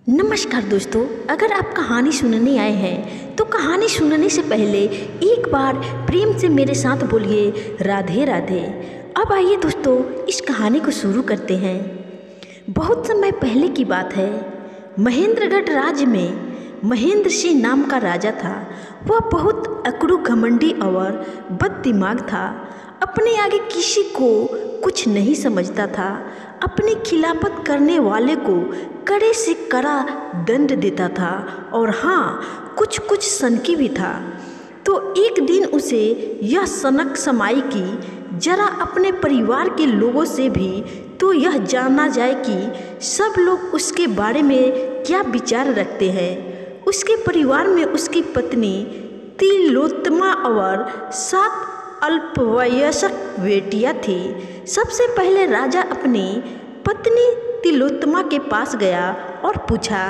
नमस्कार दोस्तों, अगर आप कहानी सुनने आए हैं तो कहानी सुनने से पहले एक बार प्रेम से मेरे साथ बोलिए राधे राधे। अब आइए दोस्तों, इस कहानी को शुरू करते हैं। बहुत समय पहले की बात है। महेंद्रगढ़ राज्य में महेंद्र सिंह नाम का राजा था। वह बहुत अकड़ू, घमंडी और बददिमाग था। अपने आगे किसी को कुछ नहीं समझता था। अपनी खिलाफत करने वाले को कड़े से कड़ा दंड देता था और हाँ, कुछ कुछ सनकी भी था। तो एक दिन उसे यह सनक समाई कि जरा अपने परिवार के लोगों से भी तो यह जानना जाए कि सब लोग उसके बारे में क्या विचार रखते हैं। उसके परिवार में उसकी पत्नी तिलोत्तमा और 7 अल्पवयस्क बेटियां थी। सबसे पहले राजा अपनी पत्नी तिलोत्तमा के पास गया और पूछा,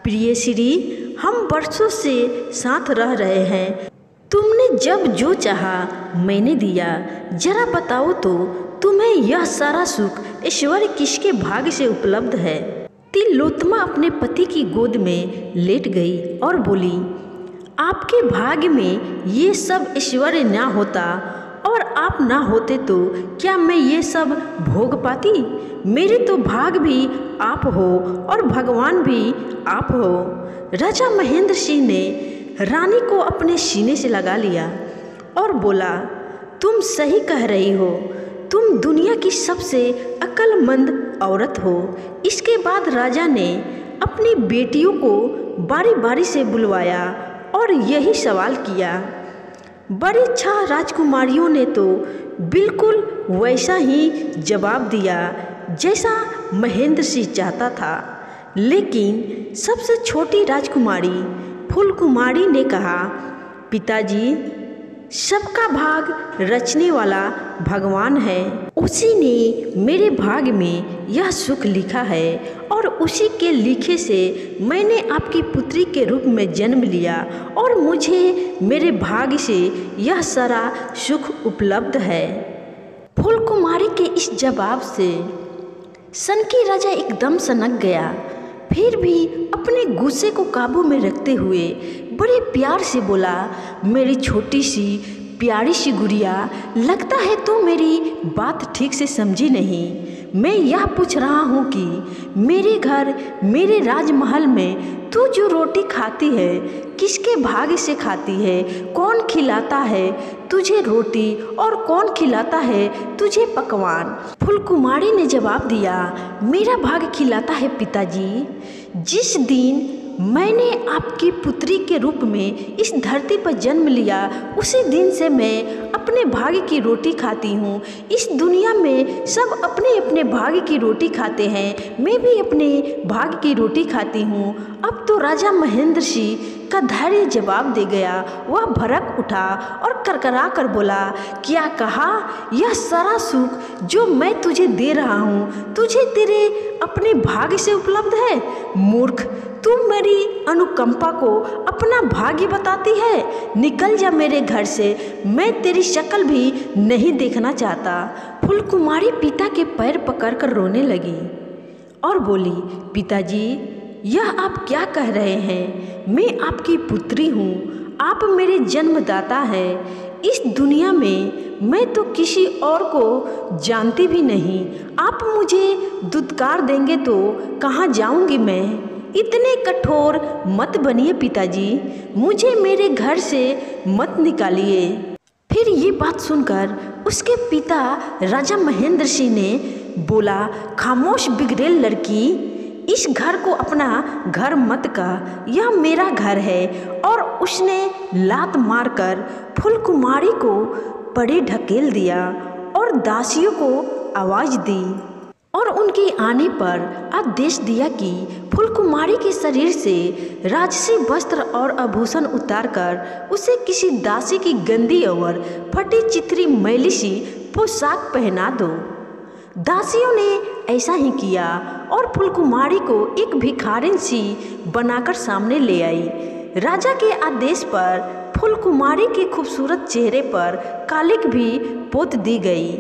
प्रिय श्री, हम वर्षों से साथ रह रहे हैं। तुमने जब जो चाहा मैंने दिया। जरा बताओ तो तुम्हें यह सारा सुख ऐश्वर्य किसके भाग्य से उपलब्ध है। तिलोत्तमा अपने पति की गोद में लेट गई और बोली, आपके भाग्य में ये सब ऐश्वर्य ना होता और आप ना होते तो क्या मैं ये सब भोग पाती। मेरे तो भाग भी आप हो और भगवान भी आप हो। राजा महेंद्र सिंह ने रानी को अपने सीने से लगा लिया और बोला, तुम सही कह रही हो। तुम दुनिया की सबसे अक्लमंद औरत हो। इसके बाद राजा ने अपनी बेटियों को बारी बारी से बुलवाया और यही सवाल किया। बड़ी 6 राजकुमारियों ने तो बिल्कुल वैसा ही जवाब दिया जैसा महेंद्र सिंह चाहता था। लेकिन सबसे छोटी राजकुमारी फूलकुमारी ने कहा, पिताजी, सबका भाग रचने वाला भगवान है। उसी ने मेरे भाग्य में यह सुख लिखा है और उसी के लिखे से मैंने आपकी पुत्री के रूप में जन्म लिया और मुझे मेरे भाग्य से यह सारा सुख उपलब्ध है। फूलकुमारी के इस जवाब से सनकी राजा एकदम सनक गया। फिर भी अपने गुस्से को काबू में रखते हुए बड़े प्यार से बोला, मेरी छोटी सी प्यारी सी गुड़िया, लगता है तो मेरी बात ठीक से समझी नहीं। मैं यह पूछ रहा हूँ कि मेरे घर, मेरे राजमहल में तू जो रोटी खाती है किसके भाग्य से खाती है। कौन खिलाता है तुझे रोटी और कौन खिलाता है तुझे पकवान। फूलकुमारी ने जवाब दिया, मेरा भाग्य खिलाता है पिताजी। जिस दिन मैंने आपकी पुत्री के रूप में इस धरती पर जन्म लिया, उसी दिन से मैं अपने भाग्य की रोटी खाती हूँ। इस दुनिया में सब अपने अपने भाग्य की रोटी खाते हैं, मैं भी अपने भाग्य की रोटी खाती हूँ। अब तो राजा महेंद्र सिंह का धैर्य जवाब दे गया। वह भड़क उठा और करकरा कर बोला, क्या कहा। यह सारा सुख जो मैं तुझे दे रहा हूँ तुझे तेरे अपने भाग्य से उपलब्ध है। मूर्ख, तू मेरी अनुकंपा को अपना भाग्य बताती है। निकल जा मेरे घर से, मैं तेरी शक्ल भी नहीं देखना चाहता। फूलकुमारी पिता के पैर पकड़कर रोने लगी और बोली, पिताजी, यह आप क्या कह रहे हैं। मैं आपकी पुत्री हूँ, आप मेरे जन्मदाता हैं। इस दुनिया में मैं तो किसी और को जानती भी नहीं। आप मुझे दुत्कार देंगे तो कहाँ जाऊँगी मैं। इतने कठोर मत बनिए पिताजी, मुझे मेरे घर से मत निकालिए। फिर ये बात सुनकर उसके पिता राजा महेंद्र सिंह ने बोला, खामोश बिगड़ेल लड़की, इस घर को अपना घर मत कह, यह मेरा घर है। और उसने लात मारकर फूलकुमारी को पड़े ढकेल दिया और दासियों को आवाज दी और उनके आने पर आदेश दिया कि फूलकुमारी के शरीर से राजसी वस्त्र और आभूषण उतारकर उसे किसी दासी की गंदी और फटी चिथरी मैली सी पोशाक पहना दो। दासियों ने ऐसा ही किया और फूलकुमारी को एक भिखारिन सी बनाकर सामने ले आई। राजा के आदेश पर फूलकुमारी के खूबसूरत चेहरे पर कालिक भी पोत दी गई।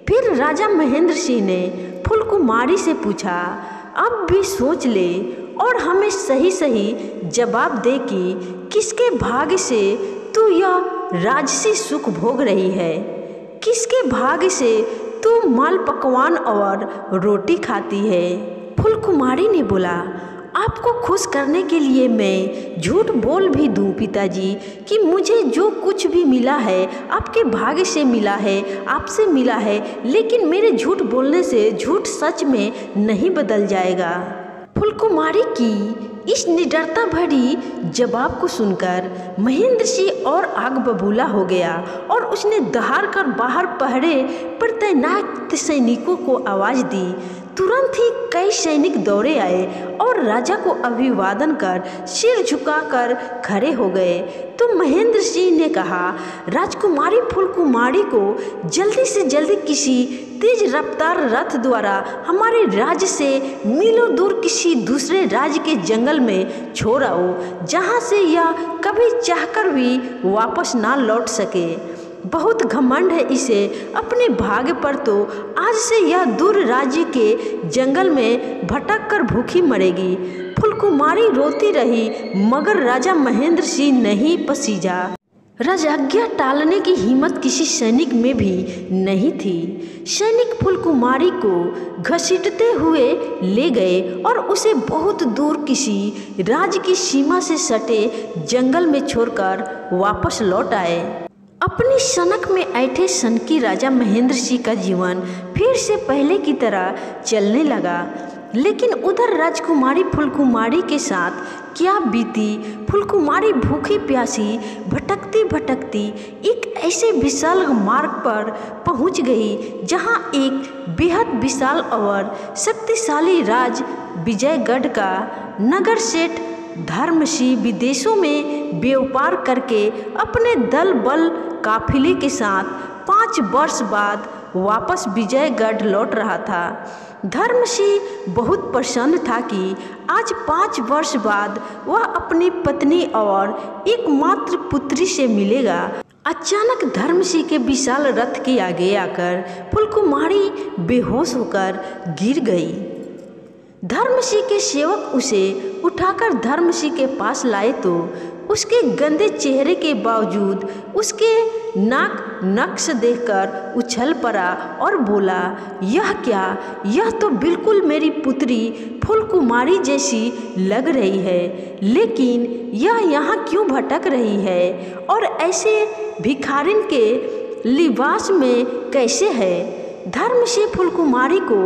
फिर राजा महेंद्र सिंह ने फूलकुमारी से पूछा, अब भी सोच ले और हमें सही सही जवाब दे कि किसके भाग्य से तू यह राजसी सुख भोग रही है, किसके भाग्य से तू माल पकवान और रोटी खाती है। फूलकुमारी ने बोला, आपको खुश करने के लिए मैं झूठ बोल भी दूं पिताजी कि मुझे जो कुछ भी मिला है आपके भाग्य से मिला है, आपसे मिला है, लेकिन मेरे झूठ बोलने से झूठ सच में नहीं बदल जाएगा। फूलकुमारी की इस निडरता भरी जवाब को सुनकर महेंद्र सिंह और आग बबूला हो गया और उसने दहाड़ कर बाहर पहरे पर तैनात सैनिकों को आवाज़ दी। तुरंत ही कई सैनिक दौड़े आए और राजा को अभिवादन कर सिर झुकाकर खड़े हो गए। तो महेंद्र सिंह ने कहा, राजकुमारी फूलकुमारी को जल्दी से जल्दी किसी तेज रफ्तार रथ द्वारा हमारे राज्य से मीलों दूर किसी दूसरे राज्य के जंगल में छोड़ आओ, जहाँ से यह कभी चाहकर भी वापस ना लौट सके। बहुत घमंड है इसे अपने भाग्य पर, तो आज से यह दूर राज्य के जंगल में भटक कर भूखी मरेगी। फूलकुमारी रोती रही मगर राजा महेंद्र सिंह नहीं पसीजा। राजाज्ञा टालने की हिम्मत किसी सैनिक में भी नहीं थी। सैनिक फूलकुमारी को घसीटते हुए ले गए और उसे बहुत दूर किसी राज्य की सीमा से सटे जंगल में छोड़कर वापस लौट आए। अपनी सनक में ऐठे सनकी राजा महेंद्र सिंह का जीवन फिर से पहले की तरह चलने लगा। लेकिन उधर राजकुमारी फूलकुमारी के साथ क्या बीती। फूलकुमारी भूखी प्यासी भटकती भटकती एक ऐसे विशाल मार्ग पर पहुंच गई जहां एक बेहद विशाल और शक्तिशाली राज विजयगढ़ का नगर सेठ धर्मसिंह विदेशों में व्यापार करके अपने दल बल काफिले के साथ 5 वर्ष बाद वापस विजयगढ़ लौट रहा था। धर्मसिंह बहुत प्रसन्न था कि आज 5 वर्ष बाद वह अपनी पत्नी और एकमात्र पुत्री से मिलेगा। अचानक धर्मसिंह के विशाल रथ के आगे आकर फूलकुमारी बेहोश होकर गिर गई। धर्मसिंह के सेवक उसे उठाकर धर्मसिंह के पास लाए तो उसके गंदे चेहरे के बावजूद उसके नाक नक्श देखकर उछल पड़ा और बोला, यह क्या? यह तो बिल्कुल मेरी पुत्री फूलकुमारी जैसी लग रही है, लेकिन यह यहाँ क्यों भटक रही है और ऐसे भिखारिन के लिबास में कैसे है? धर्मसिंह फूलकुमारी को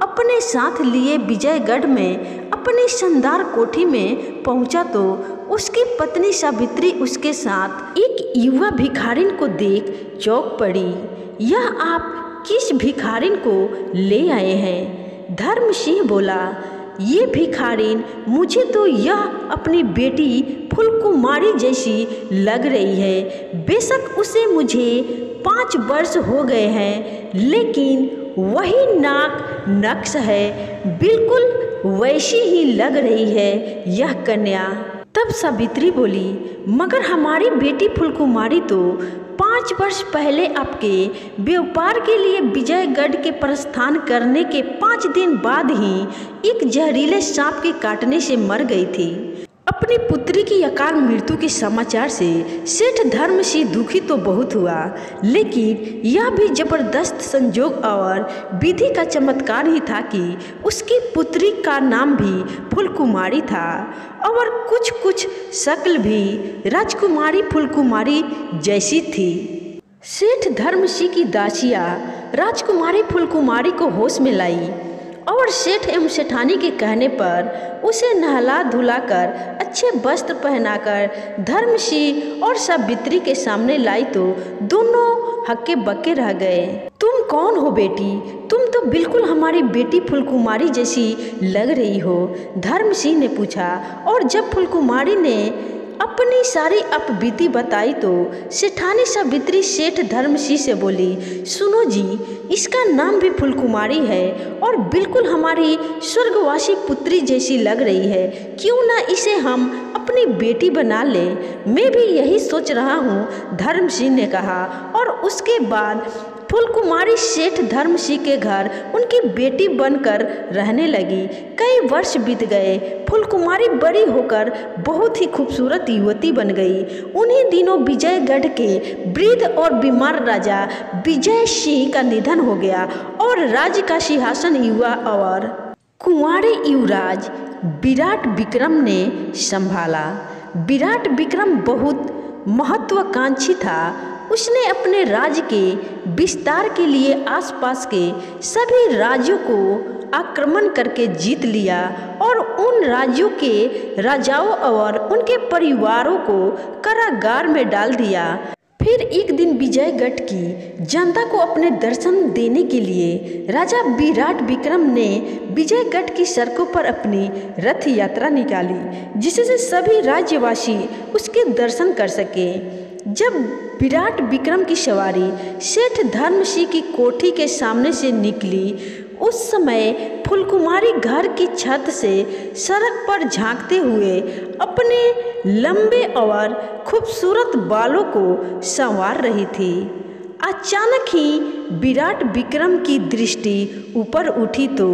अपने साथ लिए विजयगढ़ में अपनी शानदार कोठी में पहुंचा तो उसकी पत्नी सावित्री उसके साथ एक युवा भिखारिन को देख चौंक पड़ी। यह आप किस भिखारिन को ले आए हैं? धर्मसिंह बोला, ये भिखारिन मुझे तो यह अपनी बेटी फूलकुमारी जैसी लग रही है। बेशक उसे मुझे 5 वर्ष हो गए हैं, लेकिन वही नाक नक्श है, बिल्कुल वैसी ही लग रही है यह कन्या। तब सावित्री बोली, मगर हमारी बेटी फूलकुमारी तो 5 वर्ष पहले आपके व्यापार के लिए विजयगढ़ के प्रस्थान करने के 5 दिन बाद ही एक जहरीले सांप के काटने से मर गई थी। अपनी पुत्री की अकाल मृत्यु के समाचार से सेठ धर्मसिंह दुखी तो बहुत हुआ, लेकिन यह भी जबरदस्त संजोग और विधि का चमत्कार ही था कि उसकी पुत्री का नाम भी फूलकुमारी था और कुछ कुछ शक्ल भी राजकुमारी फूलकुमारी जैसी थी। सेठ धर्मसिंह की दासियाँ राजकुमारी फूलकुमारी को होश में लाई और सेठ एवं सेठानी के कहने पर उसे नहला धुलाकर अच्छे वस्त्र पहनाकर धर्मसिंह और सावित्री के सामने लाई तो दोनों हक्के बक्के रह गए। तुम कौन हो बेटी? तुम तो बिल्कुल हमारी बेटी फूलकुमारी जैसी लग रही हो, धर्मसिंह ने पूछा। और जब फूलकुमारी ने अपनी सारी अपबीती बताई तो सेठानी सावित्री सेठ धर्मसिंह से बोली, सुनो जी, इसका नाम भी फूलकुमारी है और बिल्कुल हमारी स्वर्गवासी पुत्री जैसी लग रही है, क्यों ना इसे हम अपनी बेटी बना लें? मैं भी यही सोच रहा हूँ, धर्मसिंह ने कहा। और उसके बाद फूलकुमारी सेठ धर्मसिंह के घर उनकी बेटी बनकर रहने लगी। कई वर्ष बीत गए। फूलकुमारी बड़ी होकर बहुत ही खूबसूरत युवती बन गई। उन्हीं दिनों विजयगढ़ के वृद्ध और बीमार राजा विजय सिंह का निधन हो गया और राज्य का सिंहासन युवा और कुंवारे युवराज विराट विक्रम ने संभाला। विराट विक्रम बहुत महत्वाकांक्षी था। उसने अपने राज्य के विस्तार के लिए आसपास के सभी राज्यों को आक्रमण करके जीत लिया और उन राज्यों के राजाओं और उनके परिवारों को कारागार में डाल दिया। फिर एक दिन विजयगढ़ की जनता को अपने दर्शन देने के लिए राजा विराट विक्रम ने विजयगढ़ की सड़कों पर अपनी रथ यात्रा निकाली, जिससे सभी राज्यवासी उसके दर्शन कर सके। जब विराट विक्रम की सवारी सेठ धर्मसिंह की कोठी के सामने से निकली, उस समय फूलकुमारी घर की छत से सड़क पर झांकते हुए अपने लंबे और खूबसूरत बालों को संवार रही थी। अचानक ही विराट विक्रम की दृष्टि ऊपर उठी तो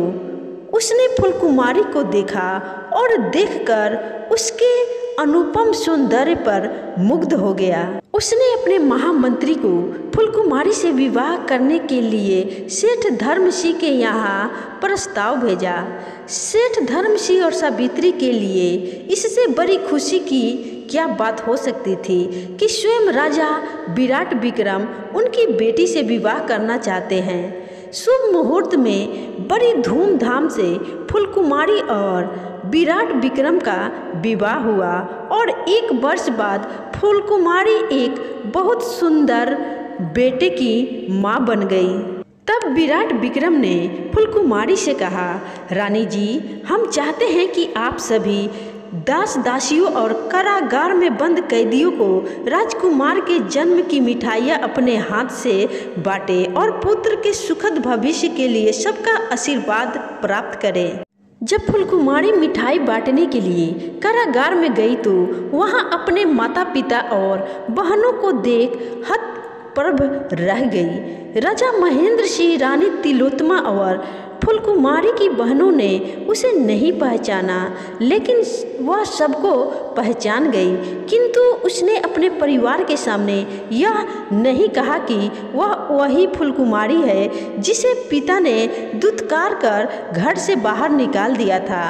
उसने फूलकुमारी को देखा और देखकर उसके अनुपम सौंदर्य पर मुग्ध हो गया। उसने अपने महामंत्री को फूलकुमारी से विवाह करने के लिए सेठ धर्मसिंह के यहाँ प्रस्ताव भेजा। सेठ धर्मसिंह और सावित्री के लिए इससे बड़ी खुशी की क्या बात हो सकती थी कि स्वयं राजा विराट विक्रम उनकी बेटी से विवाह करना चाहते हैं। शुभ मुहूर्त में बड़ी धूमधाम से फूलकुमारी और विराट विक्रम का विवाह हुआ और एक वर्ष बाद फूलकुमारी एक बहुत सुंदर बेटे की मां बन गई। तब विराट विक्रम ने फूलकुमारी से कहा, रानी जी, हम चाहते हैं कि आप सभी दास दासियों और कारागार में बंद कैदियों को राजकुमार के जन्म की मिठाइयाँ अपने हाथ से बांटे और पुत्र के सुखद भविष्य के लिए सबका आशीर्वाद प्राप्त करें। जब फूलकुमारी मिठाई बांटने के लिए कारागार में गई तो वहां अपने माता पिता और बहनों को देख हतप्रभ रह गई। राजा महेंद्र सिंह, रानी तिलोत्तमा और फूलकुमारी की बहनों ने उसे नहीं पहचाना, लेकिन वह सबको पहचान गई। किंतु उसने अपने परिवार के सामने यह नहीं कहा कि वह वही फूलकुमारी है जिसे पिता ने दुत्कार कर घर से बाहर निकाल दिया था।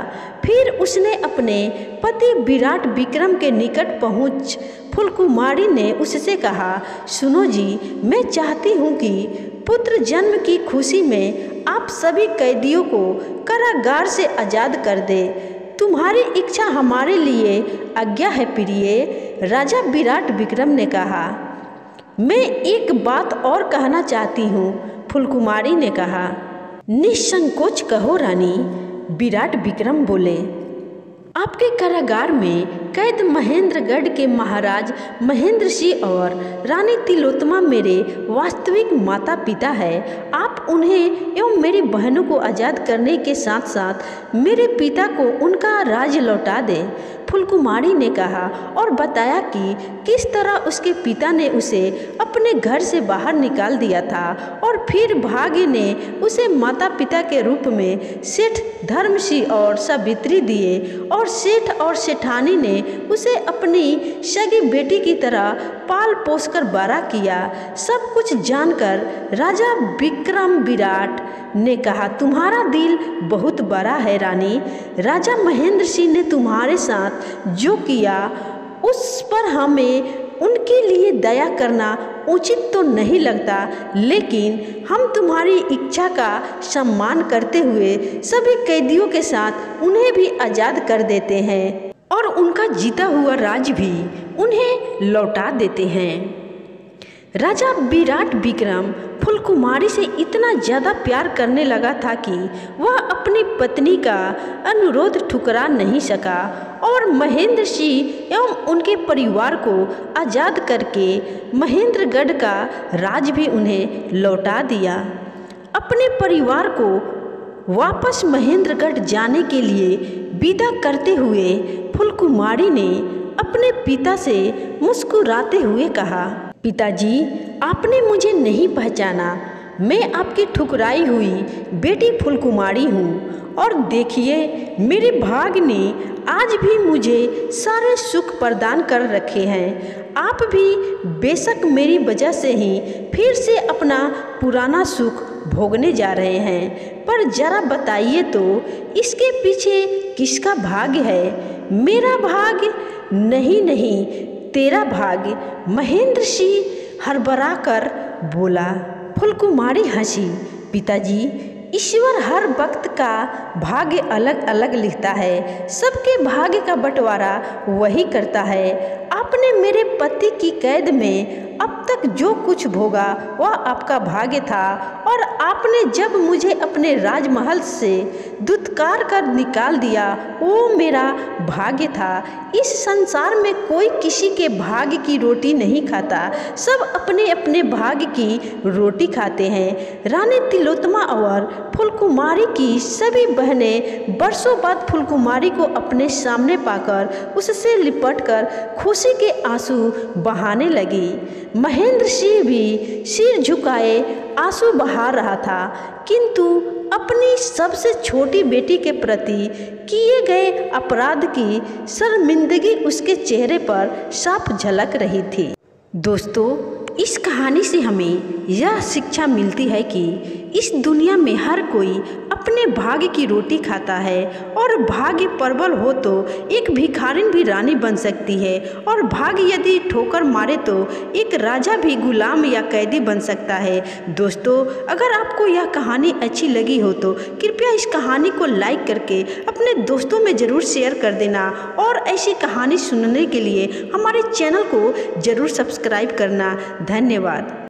फिर उसने अपने पति विराट विक्रम के निकट पहुंच फूलकुमारी ने उससे कहा, सुनो जी, मैं चाहती हूँ कि पुत्र जन्म की खुशी में आप सभी कैदियों को कारागार से आज़ाद कर दे। तुम्हारी इच्छा हमारे लिए आज्ञा है प्रिय। राजा विराट विक्रम ने कहा, मैं एक बात और कहना चाहती हूँ। फूलकुमारी ने कहा, निसंकोच कहो रानी। विराट विक्रम बोले, आपके कारागार में कैद महेंद्रगढ़ के महाराज महेंद्र सिंह और रानी तिलोत्तमा मेरे वास्तविक माता पिता है। आप उन्हें एवं मेरी बहनों को आज़ाद करने के साथ साथ मेरे पिता को उनका राज्य लौटा दें। फूलकुमारी ने कहा और बताया कि किस तरह उसके पिता ने उसे अपने घर से बाहर निकाल दिया था और फिर भाग्य ने उसे माता पिता के रूप में सेठ धर्मसिंह और सावित्री दिए और सेठ और सेठानी ने उसे अपनी सगी बेटी की तरह पाल पोस कर बड़ा किया। सब कुछ जानकर राजा विक्रम विराट ने कहा, तुम्हारा दिल बहुत बड़ा है रानी। राजा महेंद्र सिंह ने तुम्हारे साथ जो किया उस पर हमें उनके लिए दया करना उचित तो नहीं लगता, लेकिन हम तुम्हारी इच्छा का सम्मान करते हुए सभी कैदियों के साथ उन्हें भी आज़ाद कर देते हैं और उनका जीता हुआ राज्य भी उन्हें लौटा देते हैं। राजा विराट विक्रम फूलकुमारी से इतना ज़्यादा प्यार करने लगा था कि वह अपनी पत्नी का अनुरोध ठुकरा नहीं सका और महेंद्र सिंह एवं उनके परिवार को आज़ाद करके महेंद्रगढ़ का राज भी उन्हें लौटा दिया। अपने परिवार को वापस महेंद्रगढ़ जाने के लिए विदा करते हुए फूलकुमारी ने अपने पिता से मुस्कुराते हुए कहा, पिताजी, आपने मुझे नहीं पहचाना। मैं आपकी ठुकराई हुई बेटी फुलकुमारी हूँ और देखिए मेरे भाग्य ने आज भी मुझे सारे सुख प्रदान कर रखे हैं। आप भी बेशक मेरी वजह से ही फिर से अपना पुराना सुख भोगने जा रहे हैं, पर जरा बताइए तो इसके पीछे किसका भाग्य है? मेरा भाग्य? नहीं नहीं, तेरा भाग्य, महेंद्र सिंह हड़बड़ा कर बोला। फुलकुमारी हंसी। पिताजी, ईश्वर हर वक्त का भाग्य अलग अलग लिखता है, सबके भाग्य का बंटवारा वही करता है। आपने मेरे पति की कैद में अब तक जो कुछ भोगा वह आपका भाग्य था, और आपने जब मुझे अपने राजमहल से दुत्कार कर निकाल दिया वो मेरा भाग्य था। इस संसार में कोई किसी के भाग्य की रोटी नहीं खाता, सब अपने अपने भाग्य की रोटी खाते हैं। रानी तिलोत्तमा और फुलकुमारी की सभी बहनें बरसों बाद फुलकुमारी को अपने सामने पाकर उससे लिपटकर खुशी के आंसू बहाने लगी। महेंद्र सिंह भी सिर झुकाए आंसू बहा रहा था, किंतु अपनी सबसे छोटी बेटी के प्रति किए गए अपराध की शर्मिंदगी उसके चेहरे पर साफ झलक रही थी। दोस्तों, इस कहानी से हमें यह शिक्षा मिलती है कि इस दुनिया में हर कोई अपने भाग्य की रोटी खाता है, और भाग्य प्रबल हो तो एक भिखारिन भी रानी बन सकती है, और भाग्य यदि ठोकर मारे तो एक राजा भी गुलाम या कैदी बन सकता है। दोस्तों, अगर आपको यह कहानी अच्छी लगी हो तो कृपया इस कहानी को लाइक करके अपने दोस्तों में ज़रूर शेयर कर देना, और ऐसी कहानी सुनने के लिए हमारे चैनल को ज़रूर सब्सक्राइब करना। धन्यवाद।